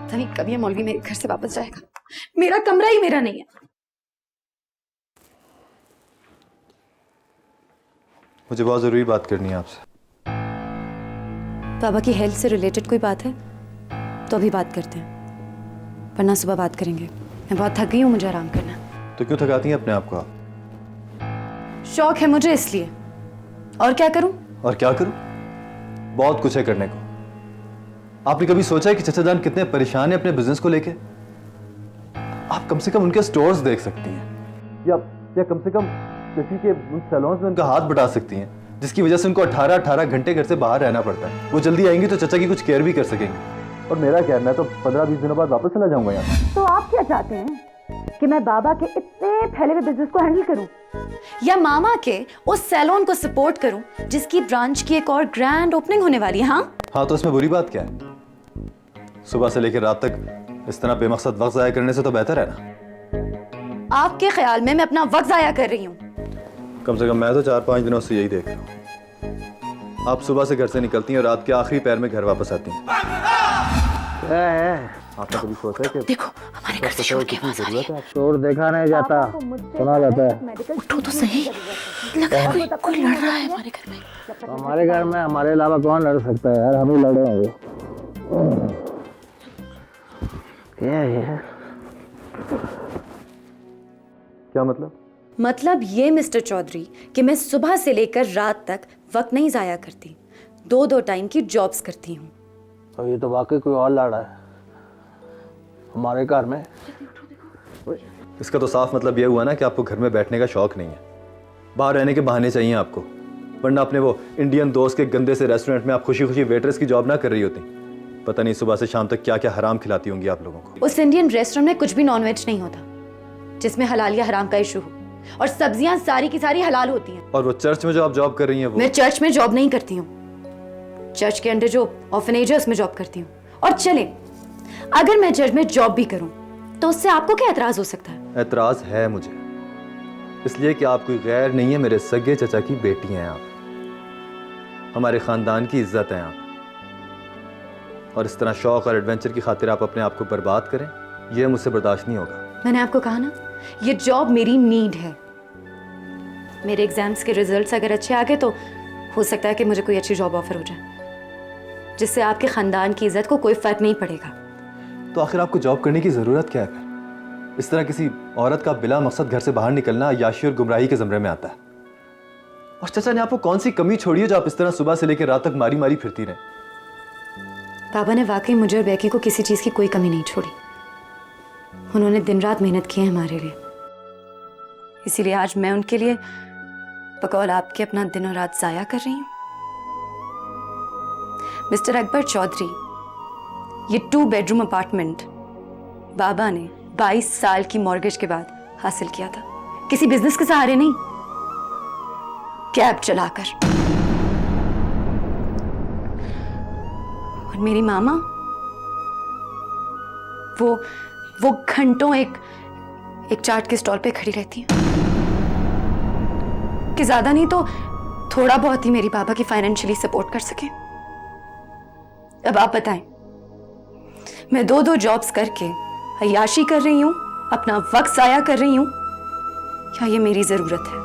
पता नहीं कब ये मौलवी मेरे घर से वापस जाएगा। मेरा कमरा ही मेरा नहीं है। मुझे बहुत जरूरी बात करनी है आपसे। बाबा की हेल्थ से रिलेटेड कोई बात है तो अभी बात करते हैं, वरना सुबह बात करेंगे। मैं बहुत थक गई हूँ, मुझे आराम करना है। तो क्यों थकाती हैं अपने आप को आप? शौक है मुझे इसलिए। और क्या करूं? और क्या करूं? बहुत कुछ है करने को। आपने कभी सोचा है कि चचा जान कितने परेशान हैं अपने बिजनेस को लेके? आप कम से कम उनके स्टोर्स देख सकती हैं, या कम से कम चची के उन सैलून्स में उनका हाथ बटा सकती हैं, जिसकी वजह से उनको 18-18 घंटे घर से बाहर रहना पड़ता है। वो जल्दी आएंगी तो चचा की कुछ केयर भी कर सकेंगे। और मेरा क्या, मैं तो 15-20 दिनों बाद वापस चला जाऊंगा यहाँ। तो आप क्या चाहते हैं कि मैं बाबा के इतने फैले हुए बिजनेस को हैंडल करूं, या मामा के उस सैलून को सपोर्ट करूं जिसकी ब्रांच की एक और ग्रैंड ओपनिंग होने वाली है? हाँ तो इसमें बुरी बात क्या है? सुबह से लेकर रात तक इस तरह बेमकसद वक्त जाया करने से तो बेहतर है ना। आपके ख्याल में मैं अपना वक्त जाया कर रही हूँ? कम से कम मैं तो 4-5 दिनों से यही देख रहा हूँ। आप सुबह से घर से निकलती हैं और रात के आखिरी पैर में घर वापस आती हैं। क्या है? आपने कभी सोचा है कि देखो हमारे घर से शोर की आवाज आ रही है। शोर देखा नहीं जाता, सुना जाता है। उठो तो सही, लग रहा है कोई लड़ रहा है हमारे घर में। हमारे घर में हमारे अलावा कौन लड़ सकता है यार? हम ही लड़े होंगे। क्या है? क्या मतलब? मतलब ये मिस्टर चौधरी कि मैं सुबह से लेकर रात तक वक्त नहीं जाया करती, 2-2 टाइम की जॉब्स करती हूँ। तो ये तो वाकई कोई और लड़ा है हमारे घर में। इसका तो साफ मतलब यह हुआ ना कि आपको घर में बैठने का शौक नहीं है, बाहर रहने के बहाने चाहिए आपको। वरना अपने वो इंडियन दोस्त के गंदे से रेस्टोरेंट में आप खुशी खुशी वेटरेस की जॉब ना कर रही होती। पता नहीं सुबह से शाम तक क्या क्या हराम खिलाती होंगी आप लोगों को। उस इंडियन रेस्टोरेंट में कुछ भी नॉनवेज नहीं होता जिसमें हलाल या हराम का इशू हो, और सब्जियां सारी की सारी हलाल होती हैं। और वो चर्च में जो आप जॉब कर रही हैं वो? मैं चर्च में जॉब नहीं करती हूँ, चर्च के अंडर जो ऑर्फनेज है उसमें जॉब करती हूँ। और चले, अगर मैं चर्च में जॉब भी करूं तो उससे आपको क्या एतराज हो सकता है? एतराज है मुझे, इसलिए कि आप कोई गैर नहीं है, मेरे सगे चचा की बेटी हैं आप, हमारे खानदान की इज्जत हैं आप। और इस तरह शौक और एडवेंचर की खातिर आप अपने आप को बर्बाद करें, यह मुझसे बर्दाश्त नहीं होगा। मैंने आपको कहा ना, ये जॉब मेरी नीड है। मेरे एग्जाम्स के रिजल्ट्स अगर अच्छे आ गए तो हो सकता है कि मुझे कोई अच्छी जॉब ऑफर हो जाए जिससे आपके खानदान की इज्जत को कोई फर्क नहीं पड़ेगा। तो आखिर आपको जॉब करने की जरूरत क्या है फिर? इस तरह किसी औरत का बिला मकसद घर से बाहर निकलना याशी और गुमराही के ज़मरे में आता है। और चचा ने आपको कौन सी कमी छोड़ी है जो आप इस तरह सुबह से लेकर रात तक मारी मारी फिरती रहे? बाबा ने वाकई मुझे और बेकी को किसी चीज की कोई कमी नहीं छोड़ी। उन्होंने दिन रात मेहनत की है हमारे लिए, इसीलिए आज मैं उनके लिए बकौल आपके अपना दिन और रात जाया कर रही हूँ। मिस्टर अकबर चौधरी, ये 2 बेडरूम अपार्टमेंट बाबा ने 22 साल की मॉर्गेज के बाद हासिल किया था, किसी बिजनेस के सहारे नहीं, कैब चलाकर। और मेरी मामा, वो घंटों एक चाट के स्टॉल पे खड़ी रहती हैं कि ज्यादा नहीं तो थोड़ा बहुत ही मेरी बाबा की फाइनेंशियली सपोर्ट कर सके। अब आप बताएं, मैं 2-2 जॉब्स करके अय्याशी कर रही हूं, अपना वक्त जाया कर रही हूं, या ये मेरी जरूरत है?